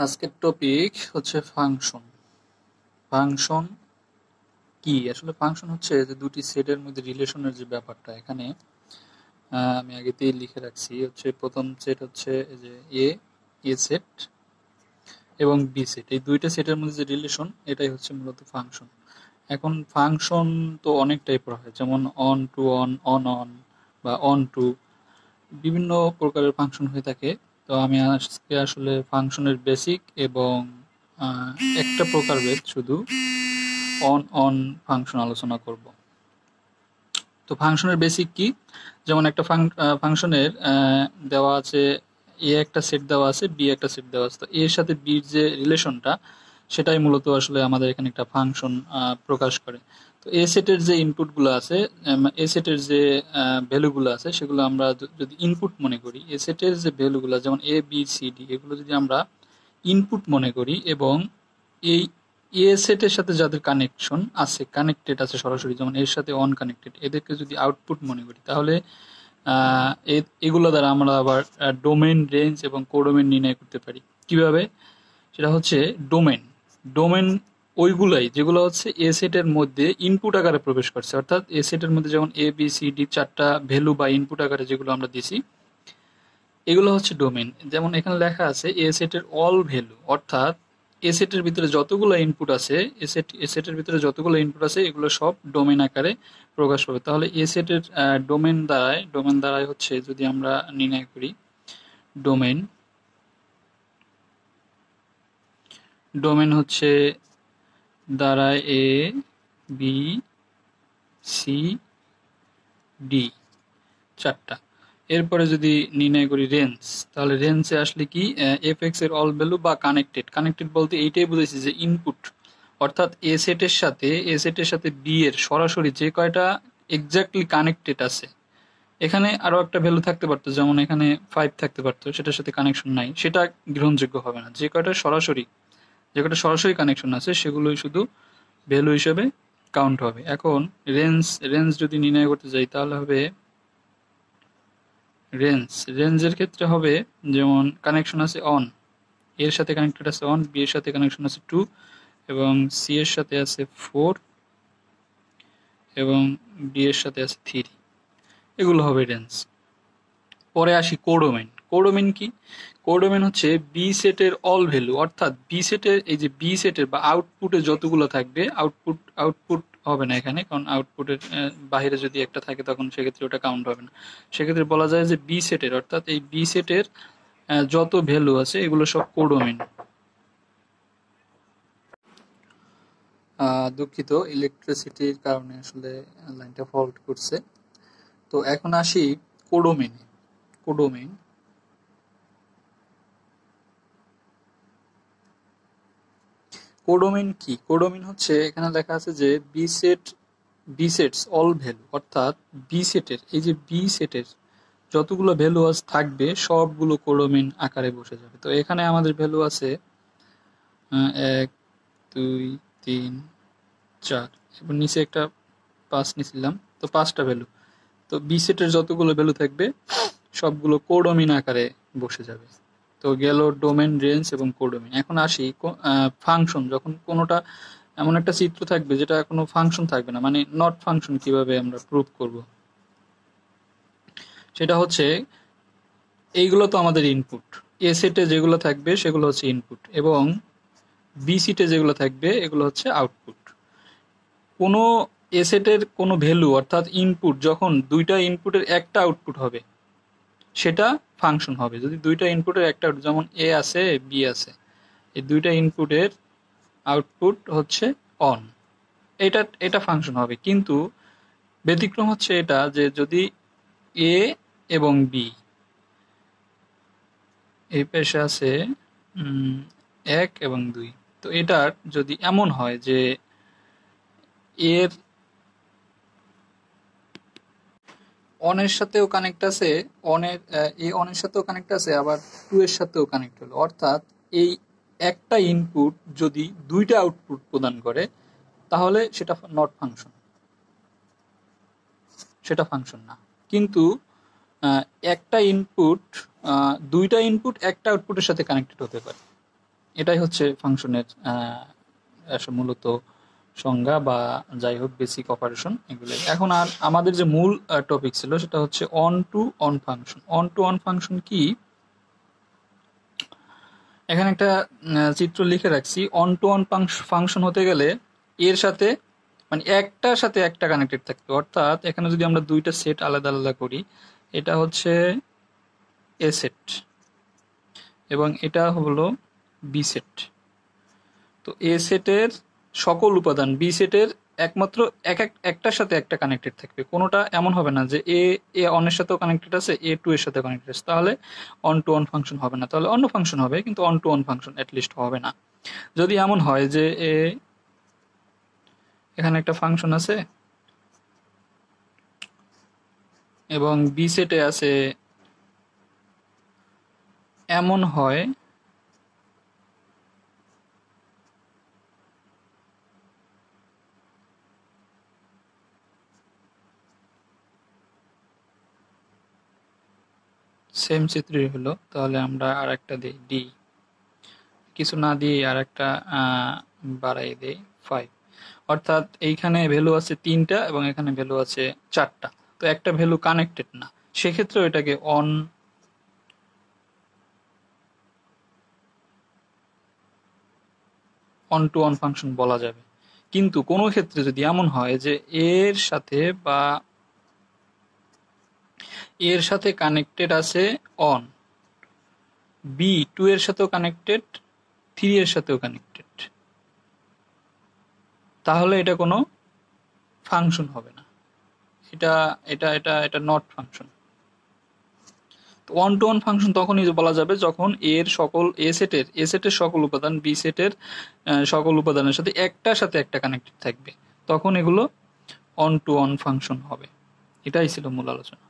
আজকের টপিক হচ্ছে function. Function কি? আসলে ফাংশন হচ্ছে যে দুটি সেটের মধ্যে রিলেশনের যে ব্যাপারটা এখানে আমি আগেতেই লিখে রাখছি। হচ্ছে প্রথম সেট হচ্ছে এই যে এ এ সেট এবং বি সেট, এই দুইটা সেটের মধ্যে যে রিলেশন এটাই হচ্ছে মূলত ফাংশন। এখন ফাংশন তো অনেক টাইপের হয়, যেমন one to one, one one বা অন টু, বিভিন্ন প্রকারের ফাংশন হয়ে থাকে। তো আমি আজকে আসলে ফাংশনের বেসিক এবং আহ, একটা প্রকারভেদ শুধু অন অন ফাংশন আলোচনা করব। তো ফাংশনের বেসিক কি? যেমন একটা ফাংশনের দেওয়া আছে এ একটা সেট দেওয়া আছে, বি একটা সেট দেওয়া আছে। তো এর সাথে বির যে রিলেশনটা সেটাই মূলত আসলে আমাদের এখানে একটা ফাংশন প্রকাশ করে। তো এ সেটের যে ইনপুটগুলো আছে, এ সেটের যে ভ্যালুগুলো আছে সেগুলো আমরা যদি ইনপুট মনে করি, এ সেটের যে ভ্যালুগুলো যেমন এ বি সি ডি এগুলো যদি আমরা ইনপুট মনে করি এবং এই এ সেটের সাথে যাদের কানেকশন আছে, কানেক্টেড আছে সরাসরি, যেমন এর সাথে অন কানেক্টেড, এদেরকে যদি আউটপুট মনে করি তাহলে এগুলো দ্বারা আমরা আবার ডোমেন, রেঞ্জ এবং কোডোমেন নির্ণয় করতে পারি। কিভাবে? সেটা হচ্ছে ডোমেন। ডোমেন ওইগুলাই যেগুলো হচ্ছে এ সেটের মধ্যে ইনপুট আকারে প্রবেশ করছে, অর্থাৎ এ সেটের মধ্যে যেমন এ বি সি ডি চারটা ভ্যালু বা ইনপুট আকারে যেগুলো আমরা দিছি এগুলো হচ্ছে ডোমেন। যেমন এখানে লেখা আছে এ সেটের অল ভ্যালু, অর্থাৎ এ সেটের ভিতরে যতগুলো ইনপুট আছে, এ সেটের ভিতরে যতগুলো ইনপুট আছে এগুলো সব ডোমেন আকারে প্রকাশ পাবে। তাহলে এ সেটের ডোমেন দ্বারায় হচ্ছে যদি আমরা নির্ণয় করি ডোমেন, ডোমেন হচ্ছে দাঁড়ায় এ বি সি ডি চারটা। এরপরে যদি নির্ণয় করি রেঞ্জ, তাহলে রেঞ্জে আসলে কি এফ এক্স এর অল ভ্যালু বা কানেক্টেড। কানেক্টেড বলতে এইটাই বুঝেছি যে ইনপুট, অর্থাৎ এ সেটের সাথে বি এর সরাসরি যে কয়টা এক্স্যাক্টলি কানেক্টেড আছে। এখানে আরো একটা ভ্যালু থাকতে পারতো, যেমন এখানে 5 থাকতে পারতো, সেটার সাথে কানেকশন নাই, সেটা গ্রহণযোগ্য হবে না। যে কয়টা সরাসরি কানেকশন আছে সেগুলোই শুধু ভ্যালু হিসেবে কাউন্ট হবে। এখন রেঞ্জ রেঞ্জ যদি নির্ণয় করতে যাই তাহলে হবে রেঞ্জের ক্ষেত্রে হবে যেমন কানেকশন আছে অন, এর সাথে কানেক্টেড আছে অন, বি এর সাথে কানেকশন আছে 2 এবং সি এর সাথে আছে 4 এবং ডি এর সাথে আছে 3। এগুলো হবে রেঞ্জ। পরে আসি কোডোমেইন। কোডোমেইন কি? কোডোমেইন হচ্ছে বি সেটের অল ভ্যালু, অর্থাৎ বি সেটের এই যে বি সেটের বা আউটপুটে যতগুলো থাকবে, আউটপুট হবে না এখানে, কারণ আউটপুটের বাইরে যদি একটা থাকে তখন সেক্ষেত্রে ওটা কাউন্ট হবে না। সেক্ষেত্রে বলা যায় যে বি সেটের, অর্থাৎ এই বি সেটের যত ভ্যালু আছে এগুলো সব কোডোমেইন। দুঃখিত, ইলেকট্রিসিটির কারণে আসলে লাইনটা ফল্ট করছে। তো এখন আসি কোডোমেইনে। কোডোমেইন কোডোমেইন কি? কোডোমেইন হচ্ছে এখানে লেখা আছে যে বি সেটস অল ভ্যালু, অর্থাৎ বি সেটের যতগুলো ভ্যালু থাকবে সবগুলো কোডোমেইন আকারে বসে যাবে। তো এখানে আমাদের ভ্যালু আছে 1 2 3 4, এবং নিচে একটা 5 নিছিলাম, তো 5টা ভ্যালু। তো বি সেটের যতগুলো ভ্যালু থাকবে সবগুলো কোডোমিন আকারে বসে যাবে। তো গেল ডোমেন, রেঞ্জ এবং কোডোমিন। এখন আসি ফাংশন। যখন কোনোটা এমন একটা চিত্র থাকবে যেটা কোনো ফাংশন থাকবে না, মানে নট ফাংশন, কিভাবে আমরা প্রুভ করব? সেটা হচ্ছে এইগুলো তো আমাদের ইনপুট, এ সেটে যেগুলো থাকবে সেগুলো হচ্ছে ইনপুট এবং বি সেটে যেগুলো থাকবে এগুলো হচ্ছে আউটপুট। কোনো এ সেটের কোনো ভ্যালু অর্থাৎ ইনপুট যখন দুইটা ইনপুটের একটা আউটপুট হবে সেটা ফাংশন হবে। যদি দুইটা ইনপুটের একটা, যেমন এ আছে বি আছে, এই দুইটা ইনপুটের আউটপুট হচ্ছে অন, এটা ফাংশন হবে। কিন্তু ব্যতিক্রম হচ্ছে এটা যে যদি এ এবং বি, এই পেশে আছে 1 এবং 2, তো এটার যদি এমন হয় যে এর অনের সাথেও কানেক্ট আছে, অনের সাথেও কানেক্ট আছে, আবার 2 এর সাথেও কানেক্ট হলো, অর্থাৎ এই একটা ইনপুট যদি দুইটা আউটপুট প্রদান করে তাহলে সেটা নট ফাংশন, সেটা ফাংশন না। কিন্তু একটা ইনপুট দুইটা ইনপুট একটা আউটপুটের সাথে কানেক্টেড হতে পারে। এটাই হচ্ছে ফাংশনের মূলত সংজ্ঞা বা যাই হোক বেসিক অপারেশন এগুলো। এখন আর আমাদের যে মূল টপিক ছিল সেটা হচ্ছে one to one function. One to one function কি, এখানে একটা চিত্র লিখে রাখছি। অন টু অন ফাংশন হতে গেলে এর সাথে মানে একটার সাথে একটা কানেক্টেড থাকবে, অর্থাৎ এখানে যদি আমরা দুইটা সেট আলাদা আলাদা করি, এটা হচ্ছে এ সেট এবং এটা হলো বি সেট। তো এ সেটের সকল উপাদান বি সেটের একমাত্র একটার সাথে একটা কানেক্টেড থাকবে, কোনোটা এমন হবে না যে এ অনের সাথেও কানেক্টেড আছে, এ টু এর সাথে কানেক্টেড আছে, তাহলে অন টু অন ফাংশন হবে না। তাহলে অন্য ফাংশন হবে কিন্তু one to one function at least হবে না। যদি এমন হয় যে এখানে একটা ফাংশন আছে এবং বি সেটে আছে, এমন হয় সেম চিত্রই হলো, তাহলে আমরা আর একটা দিই ডি, কিছু না দিয়ে আর একটা বাড়াই দেই 5, অর্থাৎ এইখানে ভ্যালু আছে 3টা এবং এখানে ভ্যালু আছে 4টা, তো একটা ভ্যালু কানেক্টেড না, সেক্ষেত্রে এটাকে অন টু অন ফাংশন বলা যাবে। কিন্তু কোনো ক্ষেত্রে যদি এমন হয় যে এর সাথে বা এর সাথে কানেক্টেড আছে অন, বি টু এর সাথেও কানেক্টেড, 3 এর সাথেও কানেক্টেড, তাহলে এটা কোনো ফাংশন হবে না, এটা এটা এটা এটা নট ফাংশন। তো ওয়ান টু ওয়ান ফাংশন তখনই বলা যাবে যখন এর সকল এ সেটের সকল উপাদান বি সেটের সকল উপাদানের সাথে একটা কানেক্টেড থাকবে, তখন এগুলো অন টু অন ফাংশন হবে। এটাই ছিল মূল আলোচনা।